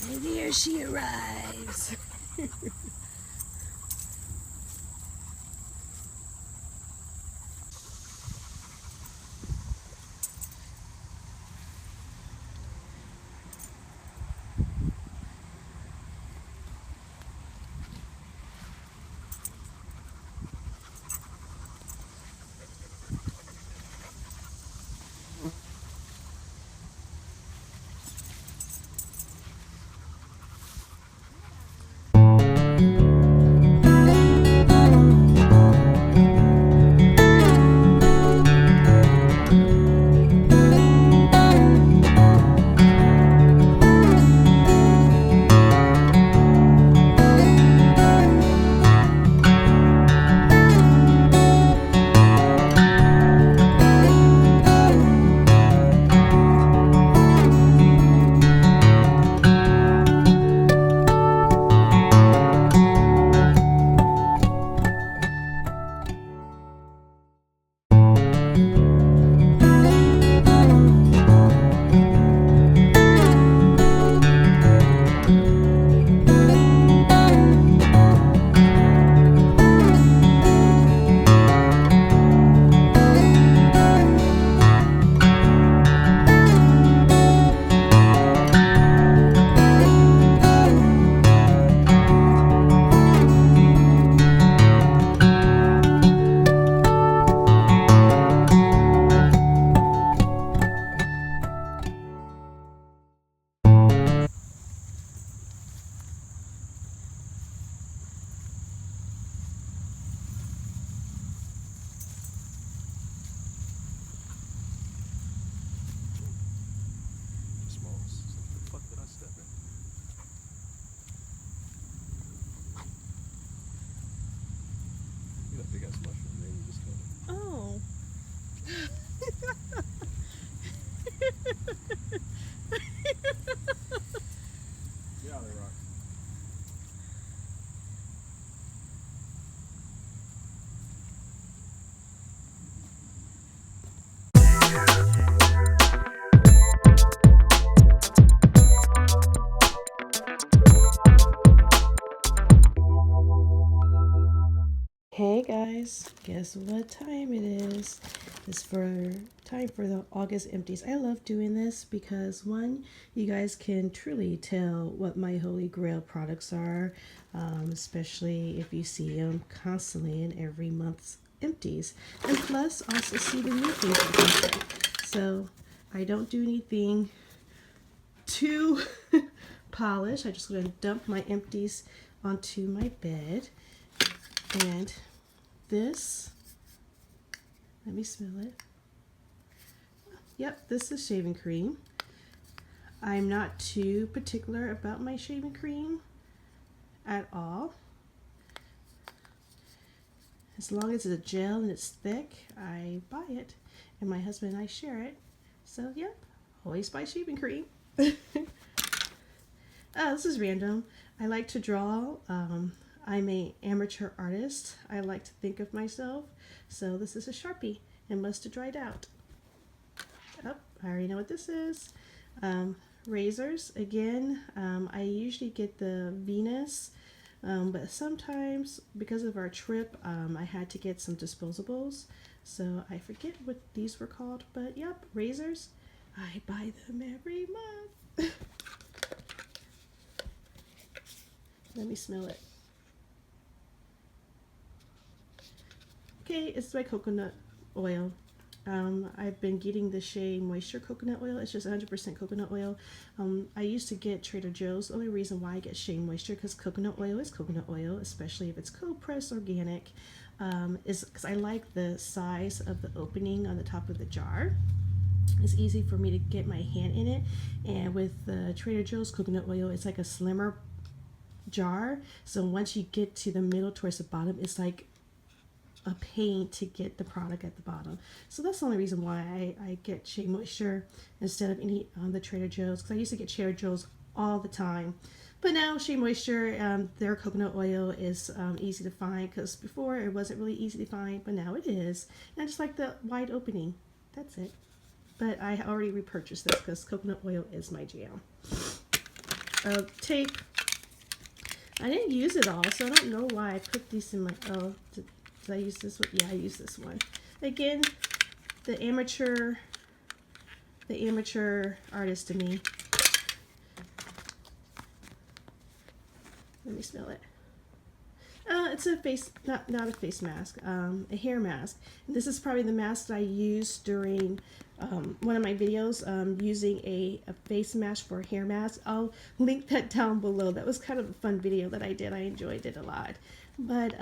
And here she arrives. Oh. Yeah, they rock. Hey guys, guess what time it is? It's time for the August empties. I love doing this because one, you guys can truly tell what my holy grail products are, especially if you see them constantly in every month's empties, and plus also see the new things that come through. So I don't do anything too polished. I'm just going to dump my empties onto my bed. And this, let me smell it. Yep, this is shaving cream. I'm not too particular about my shaving cream at all. As long as it's a gel and it's thick, I buy it. And my husband and I share it. So, yep, always buy shaving cream. Oh, this is random. I like to draw. I'm an amateur artist. I like to think of myself. So this is a Sharpie. It must have dried out. Oh, I already know what this is. Razors. Again, I usually get the Venus, but sometimes because of our trip, I had to get some disposables. So I forget what these were called, but yep, razors. I buy them every month. Let me smell it. Okay, it's my coconut oil. I've been getting the Shea Moisture coconut oil. It's just 100% coconut oil. I used to get Trader Joe's. The only reason why I get Shea Moisture, because coconut oil is coconut oil, especially if it's cold pressed organic, is because I like the size of the opening on the top of the jar. It's easy for me to get my hand in it. And with the Trader Joe's coconut oil, it's like a slimmer jar. So once you get to the middle towards the bottom, it's like a pain to get the product at the bottom. So that's the only reason why I get Shea Moisture instead of any the Trader Joe's, because I used to get Trader Joe's all the time. But now Shea Moisture, their coconut oil is easy to find, because before it wasn't really easy to find, but now it is. And I just like the wide opening. That's it. But I already repurchased this because coconut oil is my jam. Tape. I didn't use it all, so I don't know why I put these in my... Oh, did I use this one? Yeah, I used this one. Again, the amateur artist in me. Let me smell it. It's a face, not a face mask, a hair mask. And this is probably the mask that I used during one of my videos, using a face mask for a hair mask. I'll link that down below. That was kind of a fun video that I did. I enjoyed it a lot. But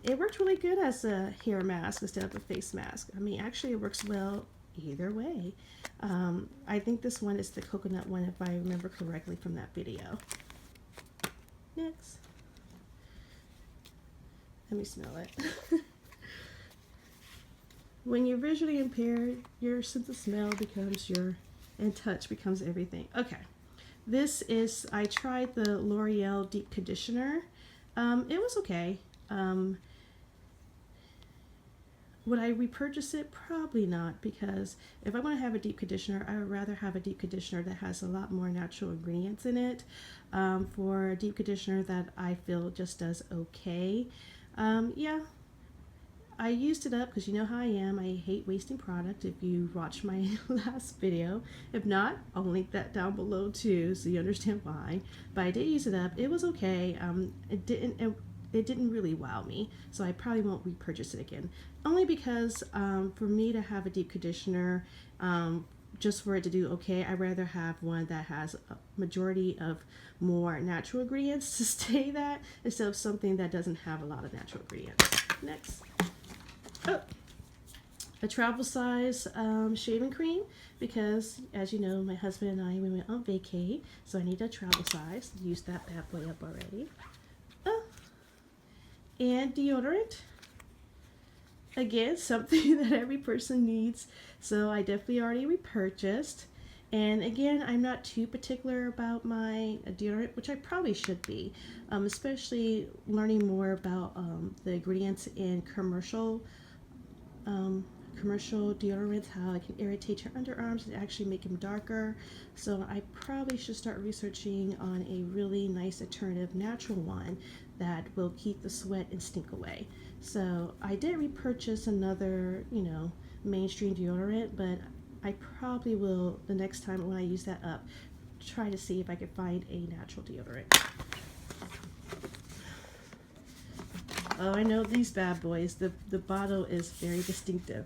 it worked really good as a hair mask instead of a face mask. I mean, actually it works well either way. I think this one is the coconut one, if I remember correctly from that video. Next. Let me smell it. When you're visually impaired, your sense of smell becomes and touch becomes everything. Okay. This is, I tried the L'Oreal Deep Conditioner. It was okay. Would I repurchase it? Probably not, because if I want to have a deep conditioner, I would rather have a deep conditioner that has a lot more natural ingredients in it. For a deep conditioner that I feel just does okay. Yeah, I used it up because you know how I am. I hate wasting product. If you watch my last video, if not, I'll link that down below too, so you understand why. But I did use it up. It was okay. It didn't really wow me, so I probably won't repurchase it again. Only because for me to have a deep conditioner, just for it to do okay, I'd rather have one that has a majority of more natural ingredients to stay that, instead of something that doesn't have a lot of natural ingredients. Next. Oh, a travel size shaving cream, because as you know, my husband and I, we went on vacay, so I need a travel size. Used that bad boy up already. Oh, and deodorant. Again, something that every person needs, so I definitely already repurchased. And again, I'm not too particular about my deodorant, which I probably should be, especially learning more about the ingredients in commercial deodorants, how it can irritate your underarms and actually make them darker. So I probably should start researching on a really nice alternative natural one that will keep the sweat and stink away. So I did repurchase another, mainstream deodorant, but I probably will, the next time when I use that up, try to see if I can find a natural deodorant. Oh, I know these bad boys. The bottle is very distinctive.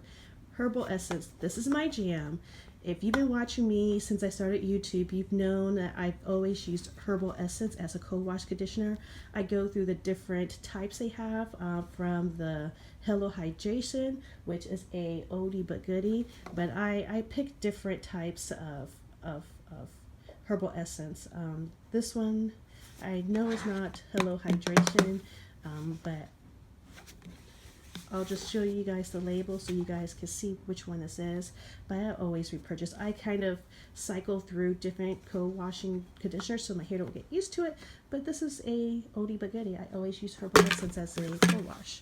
Herbal Essence. This is my jam. If you've been watching me since I started YouTube, you've known that I've always used Herbal Essence as a co-wash conditioner. I go through the different types they have, from the Hello Hydration, which is a oldie but goodie, but I pick different types of Herbal Essence. This one, I know it's not Hello Hydration, but I'll just show you guys the label so you guys can see which one this is. But I always repurchase. I kind of cycle through different co-washing conditioners so my hair don't get used to it. But this is a oldie but goodie. I always use Herbal Essence as a co-wash.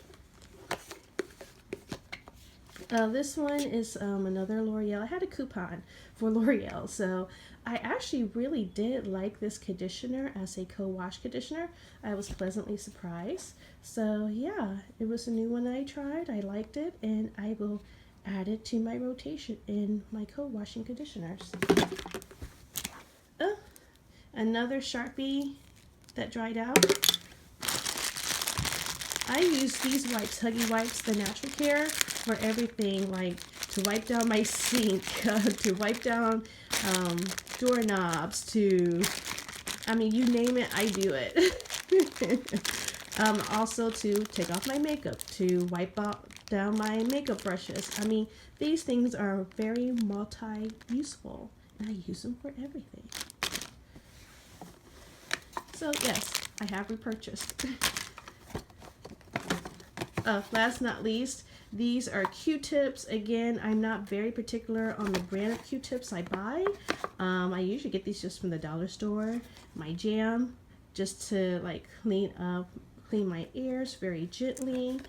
This one is another L'Oreal. I had a coupon for L'Oreal, so I actually really did like this conditioner as a co-wash conditioner. I was pleasantly surprised. So yeah, it was a new one that I tried. I liked it, and I will add it to my rotation in my co-washing conditioners. Oh, another Sharpie that dried out. I use these wipes, Huggy Wipes, the Natural Care, for everything, like to wipe down my sink, to wipe down doorknobs, I mean, you name it, I do it. Also to take off my makeup, to wipe out down my makeup brushes. I mean, these things are very multi-useful, and I use them for everything. So yes, I have repurchased. Last not least, these are Q-tips. Again, I'm not very particular on the brand of Q-tips I buy. I usually get these just from the dollar store. My jam, just to like clean my ears very gently.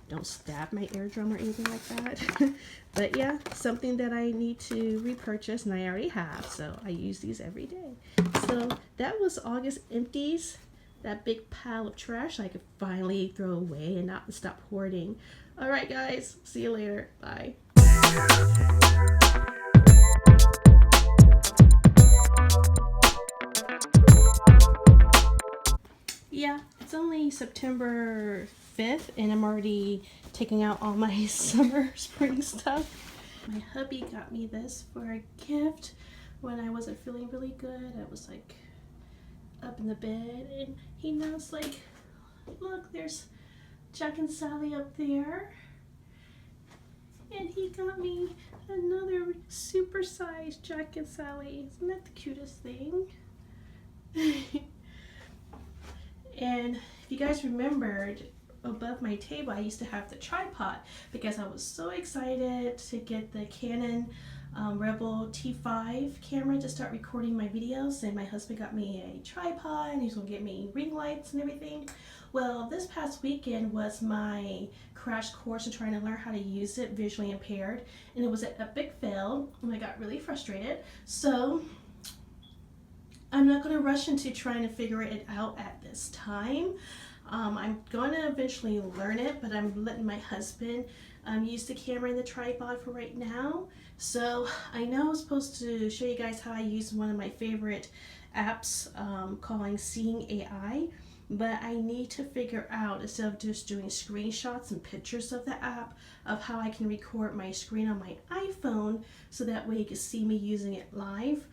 Don't stab my eardrum or anything like that. But yeah, something that I need to repurchase, and I already have, so I use these every day. So that was August empties. That big pile of trash I could finally throw away and not stop hoarding. All right, guys, see you later. Bye. Yeah, it's only September 5th, and I'm already taking out all my summer spring stuff. My hubby got me this for a gift when I wasn't feeling really good. I was like up in the bed, and he knows, like, look, there's Jack and Sally up there, and he got me another super-sized Jack and Sally. Isn't that the cutest thing? And if you guys remembered, above my table I used to have the tripod because I was so excited to get the Canon Rebel T5 camera to start recording my videos, and my husband got me a tripod and he's gonna get me ring lights and everything. Well, this past weekend was my crash course in trying to learn how to use it visually impaired, and it was an epic fail and I got really frustrated. So I'm not going to rush into trying to figure it out at this time. I'm going to eventually learn it, but I'm letting my husband use the camera and the tripod for right now. So I know I'm supposed to show you guys how I use one of my favorite apps calling Seeing AI, but I need to figure out, instead of just doing screenshots and pictures of the app, of how I can record my screen on my iPhone so that way you can see me using it live.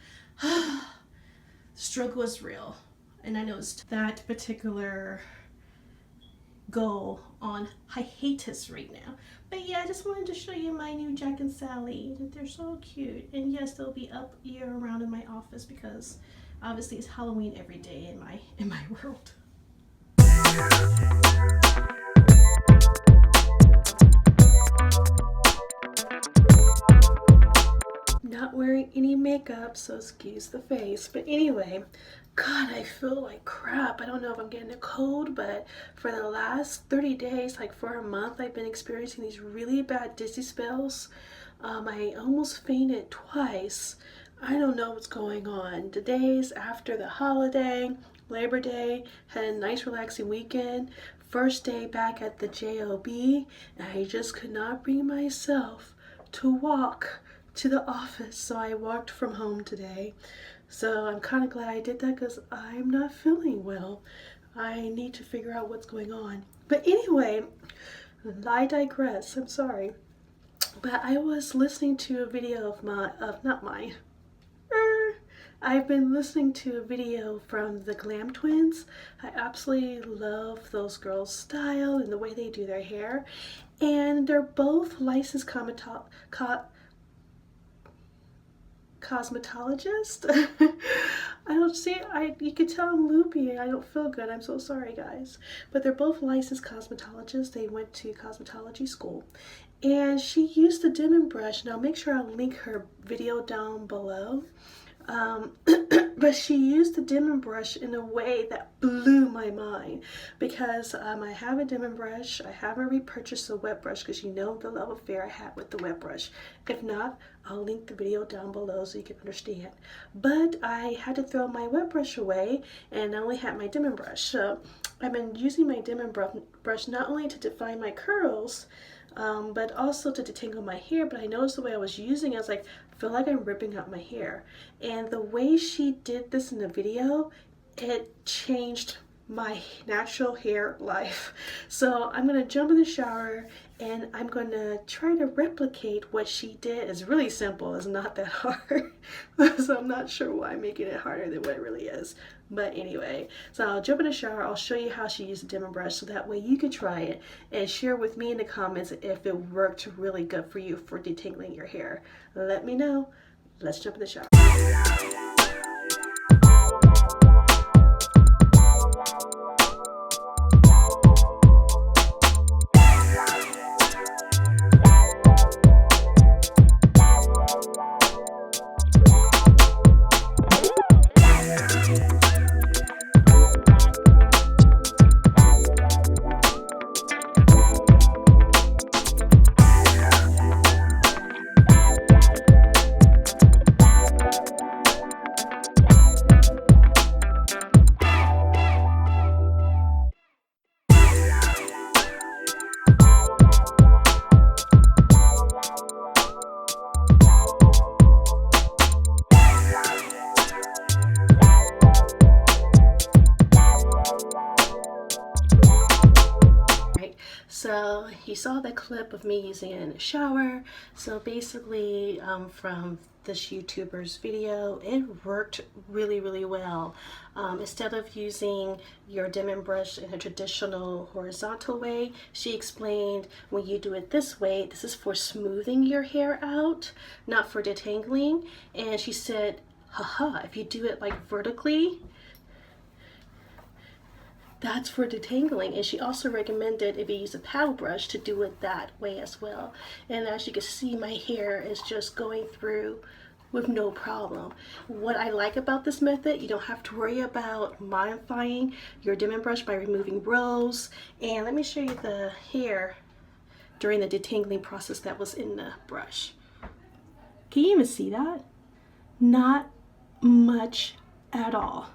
Struggle is real, and I know it's that particular goal on hiatus right now. But yeah, I just wanted to show you my new Jack and Sally. They're so cute, and yes, they'll be up year round in my office because obviously it's Halloween every day in my world. Not wearing any makeup, so excuse the face. But anyway, God, I feel like crap. I don't know if I'm getting a cold, but for the last 30 days, like for a month, I've been experiencing these really bad dizzy spells. I almost fainted twice. I don't know what's going on. The days after the holiday, Labor Day, had a nice relaxing weekend. First day back at the job, and I just could not bring myself to walk to the office, so I walked from home today. So I'm kind of glad I did that because I'm not feeling well. I need to figure out what's going on. But anyway, I digress. I'm sorry. But I was listening to a video I've been listening to a video from the Glam Twins. I absolutely love those girls' style and the way they do their hair. And they're both licensed cosmetologist. I don't see, you can tell I'm loopy. I don't feel good. I'm so sorry, guys. But they're both licensed cosmetologists. They went to cosmetology school. And she used the Denman Brush, and I'll make sure I'll link her video down below. But she used the Denman Brush in a way that blew my mind, because I have a Denman Brush. I haven't repurchased a wet brush because you know the love affair I had with the wet brush. If not, I'll link the video down below so you can understand. But I had to throw my wet brush away, and I only had my Denman Brush. So I've been using my Denman Brush not only to define my curls, but also to detangle my hair. But I noticed the way I was using it, I was like, I feel like I'm ripping out my hair. And the way she did this in the video, it changed my natural hair life. So I'm gonna jump in the shower and I'm gonna try to replicate what she did. It's really simple, it's not that hard. So I'm not sure why I'm making it harder than what it really is. But anyway, so I'll jump in the shower, I'll show you how she used the Denman Brush so that way you can try it and share with me in the comments if it worked really good for you for detangling your hair. Let me know. Let's jump in the shower. So you saw the clip of me using it in the shower. So basically from this YouTuber's video, it worked really well. Instead of using your Denman brush in a traditional horizontal way, she explained when you do it this way, this is for smoothing your hair out, not for detangling. And she said, haha, if you do it like vertically, that's for detangling. And she also recommended if you use a paddle brush to do it that way as well. And as you can see, my hair is just going through with no problem. What I like about this method, you don't have to worry about modifying your Denman brush by removing rows. And let me show you the hair during the detangling process that was in the brush. Can you even see that? Not much at all.